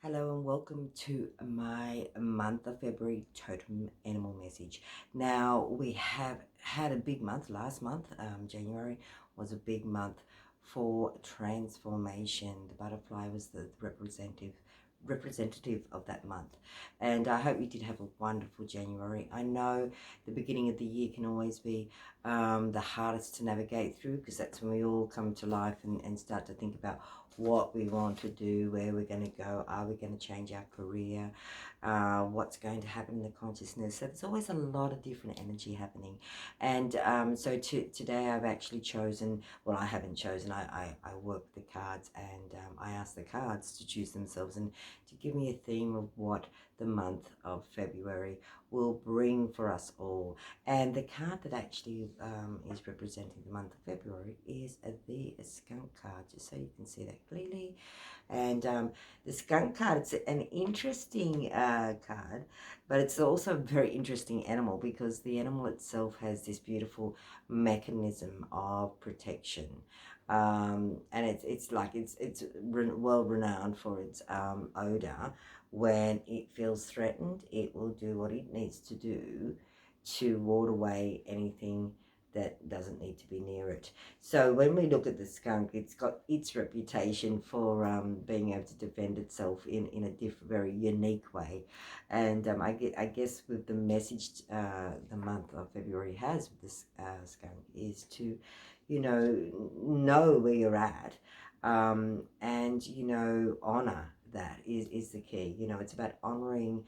Hello and welcome to my month of February totem animal message. Now we have had a big month last month. January was a big month for transformation. The butterfly was the representative of that month, and I hope you did have a wonderful January. I know the beginning of the year can always be the hardest to navigate through, because that's when we all come to life and start to think about what we want to do, where we're going to go, are we going to change our career, what's going to happen in the consciousness. So there's always a lot of different energy happening. And today I've actually chosen, well, I haven't chosen, I work the cards, and I ask the cards to choose themselves and to give me a theme of what the month of February will bring for us all. And the card that actually is representing the month of February is the skunk card, just so you can see that clearly. And the skunk card, it's an interesting card, but it's also a very interesting animal, because the animal itself has this beautiful mechanism of protection. And it's well renowned for its odor. When it feels threatened, it will do what it needs to do to ward away anything that doesn't need to be near it. So when we look at the skunk, it's got its reputation for being able to defend itself in a very unique way. And I guess with the message the month of February has with this skunk is to, know where you're at, and, honor that is the key. It's about honoring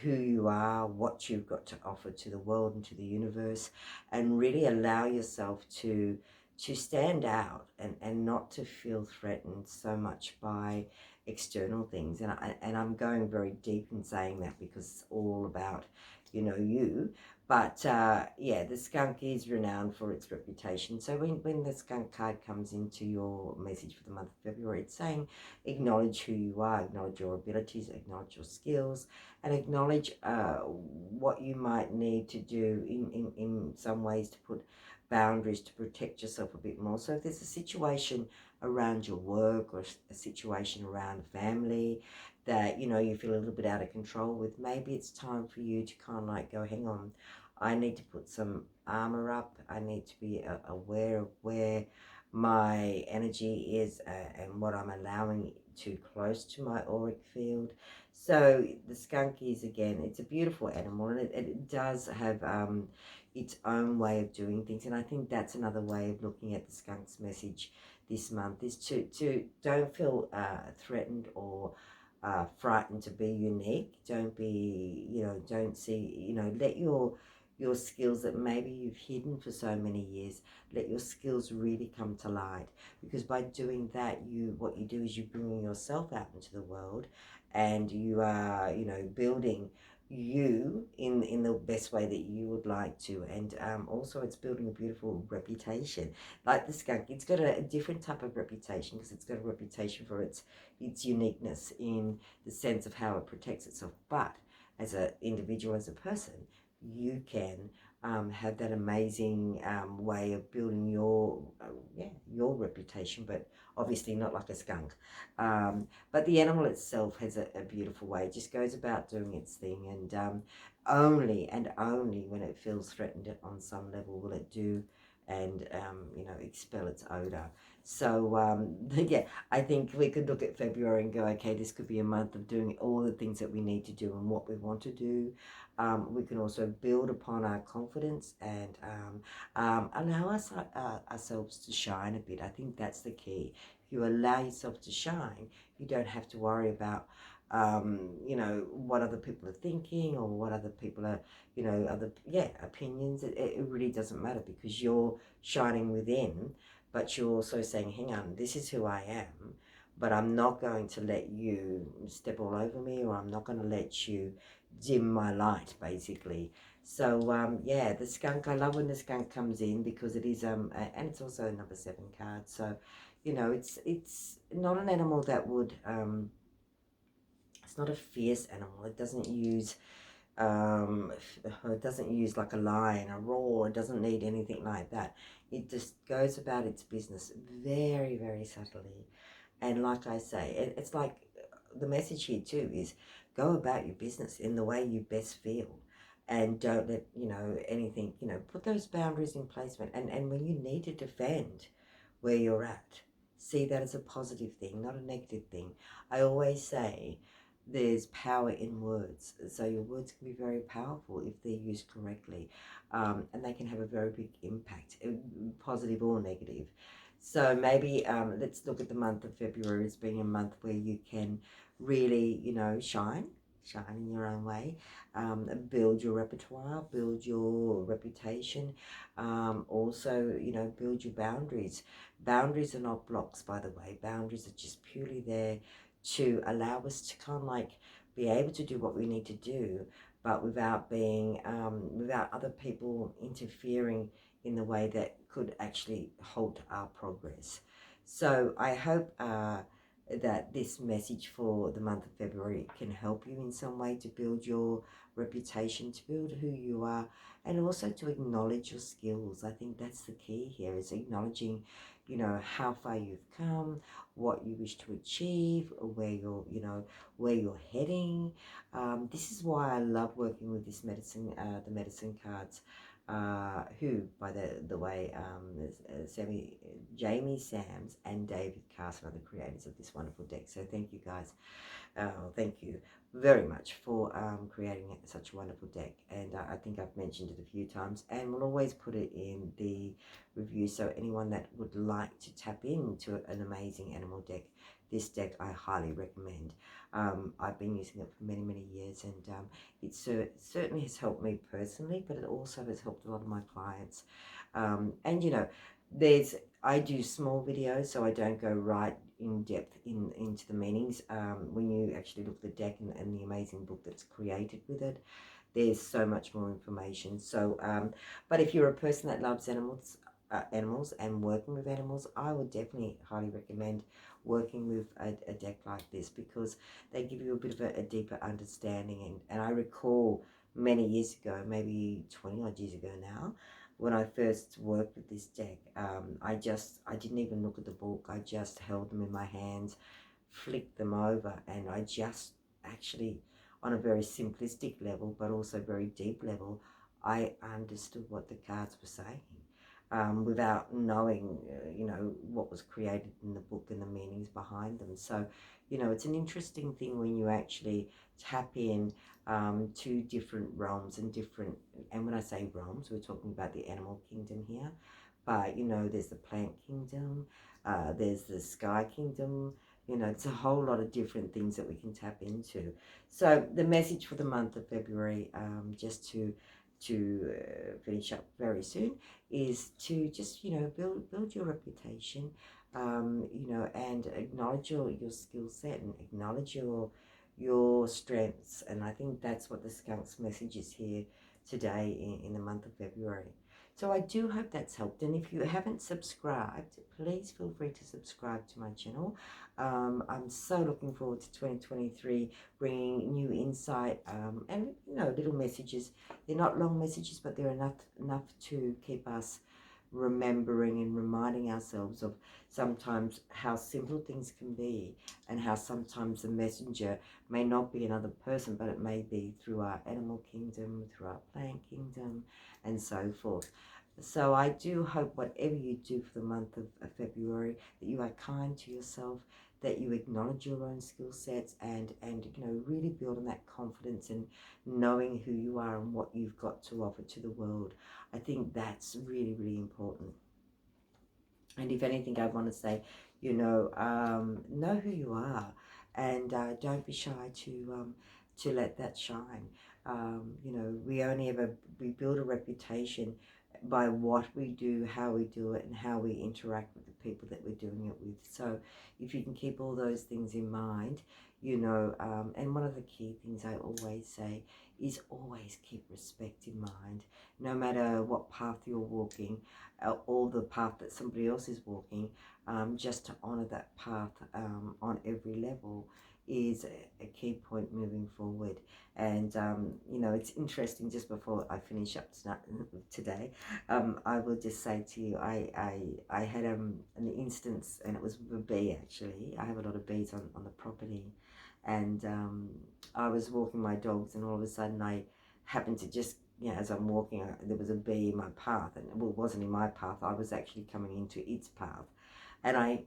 who you are, what you've got to offer to the world and to the universe, and really allow yourself to stand out, and not to feel threatened so much by external things. And I'm going very deep in saying that, because it's all about, you. But yeah, the skunk is renowned for its reputation. So when the skunk card comes into your message for the month of February, it's saying acknowledge who you are, acknowledge your abilities, acknowledge your skills, and acknowledge what you might need to do in some ways to put boundaries to protect yourself a bit more. So if there's a situation around your work, or a situation around family that you feel a little bit out of control with, maybe it's time for you to kind of like go, hang on, I need to put some armor up. I need to be aware of where my energy is, and what I'm allowing too close to my auric field. So the skunk is, again, it's a beautiful animal, and it does have its own way of doing things. And I think that's another way of looking at the skunk's message this month, is to don't feel threatened or frightened to be unique. Don't be, don't see, let your skills that maybe you've hidden for so many years, let your skills really come to light. Because by doing that, what you do is you're bringing yourself out into the world, and you are, building you in the best way that you would like to. And also it's building a beautiful reputation. Like the skunk, it's got a different type of reputation, because it's got a reputation for its uniqueness in the sense of how it protects itself. But as an individual, as a person, you can have that amazing way of building your reputation, but obviously not like a skunk. But the animal itself has a beautiful way. It just goes about doing its thing, and only when it feels threatened on some level will it do and expel its odor. So yeah, I think we could look at February and go, okay, this could be a month of doing all the things that we need to do and what we want to do. We can also build upon our confidence, and allow ourselves to shine a bit. I think that's the key. If you allow yourself to shine, you don't have to worry about what other people are thinking, or what other people are, opinions. It really doesn't matter, because you're shining within, but you're also saying, hang on, this is who I am, but I'm not going to let you step all over me, or I'm not going to let you dim my light, basically. So yeah, the skunk, I love when the skunk comes in, because it is and it's also a number 7 card. So it's not an animal that would it's not a fierce animal. It doesn't use it doesn't use like a lion, a roar. It doesn't need anything like that. It just goes about its business very, very subtly. And like I say, it's like the message here too is go about your business in the way you best feel, and don't let, anything, put those boundaries in placement. And when you need to defend where you're at, see that as a positive thing, not a negative thing. I always say there's power in words. So your words can be very powerful if they're used correctly, and they can have a very big impact, positive or negative. So maybe let's look at the month of February as being a month where you can really, shine in your own way, build your repertoire, build your reputation, also, build your boundaries. Boundaries are not blocks, by the way. Boundaries are just purely there to allow us to kind of like be able to do what we need to do, but without being, without other people interfering in the way that could actually halt our progress. So I hope that this message for the month of February can help you in some way to build your reputation, to build who you are, and also to acknowledge your skills. I think that's the key here, is acknowledging, how far you've come, what you wish to achieve, where where you're heading. This is why I love working with this the medicine cards. Who, by the way, Jamie Sams and David Carson are the creators of this wonderful deck. So thank you guys. Thank you very much for creating such a wonderful deck. And I think I've mentioned it a few times, and we'll always put it in the review. So anyone that would like to tap into an amazing animal deck, this deck I highly recommend. I've been using it for many, many years, and it certainly has helped me personally, but it also has helped a lot of my clients. And I do small videos, so I don't go right in depth into the meanings. When you actually look at the deck and the amazing book that's created with it, there's so much more information. So, but if you're a person that loves animals and working with animals, I would definitely highly recommend working with a deck like this, because they give you a bit of a deeper understanding. And I recall many years ago, maybe 20 odd years ago now, when I first worked with this deck, I didn't even look at the book. I just held them in my hands, flicked them over, and I just actually, on a very simplistic level, but also very deep level, I understood what the cards were saying, without knowing, what was created in the book and the meanings behind them. So, it's an interesting thing when you actually tap in to different realms and when I say realms, we're talking about the animal kingdom here, but, there's the plant kingdom, there's the sky kingdom, it's a whole lot of different things that we can tap into. So the message for the month of February, just to finish up very soon, is to just build your reputation, and acknowledge your skill set, and acknowledge your strengths. And I think that's what the skunk's message is here today in the month of February. So I do hope that's helped, and if you haven't subscribed, please feel free to subscribe to my channel. I'm so looking forward to 2023, bringing new insight, and little messages. They're not long messages, but they're enough to keep us remembering and reminding ourselves of sometimes how simple things can be, and how sometimes the messenger may not be another person, but it may be through our animal kingdom, through our plant kingdom, and so forth. So I do hope whatever you do for the month of February, that you are kind to yourself, that you acknowledge your own skill sets, and really build on that confidence and knowing who you are and what you've got to offer to the world. I think that's really, really important. And if anything, I want to say, know who you are, and don't be shy to let that shine. We build a reputation by what we do, how we do it, and how we interact with the people that we're doing it with. So if you can keep all those things in mind, and one of the key things I always say is always keep respect in mind, no matter what path you're walking, or the path that somebody else is walking, just to honor that path on every level is a key point moving forward. And it's interesting, just before I finish up today, I will just say to you, I had an instance, and it was with a bee. Actually, I have a lot of bees on the property, and I was walking my dogs, and all of a sudden I happened to just, as I'm walking, there was a bee in my path, and well, it wasn't in my path, I was actually coming into its path, and I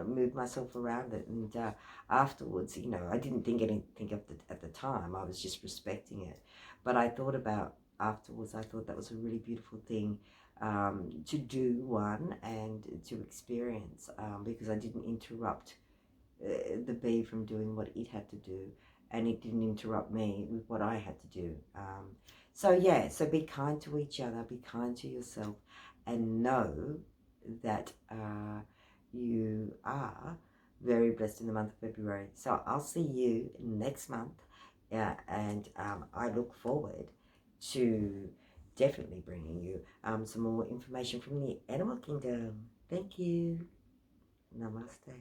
moved myself around it, and afterwards, I didn't think anything of at the time. I was just respecting it, but I thought about afterwards. I thought that was a really beautiful thing to do, one, and to experience, because I didn't interrupt the bee from doing what it had to do, and it didn't interrupt me with what I had to do. So be kind to each other, be kind to yourself, and know that you are very blessed in the month of February. So I'll see you next month, and I look forward to definitely bringing you some more information from the animal kingdom. Thank you. Namaste.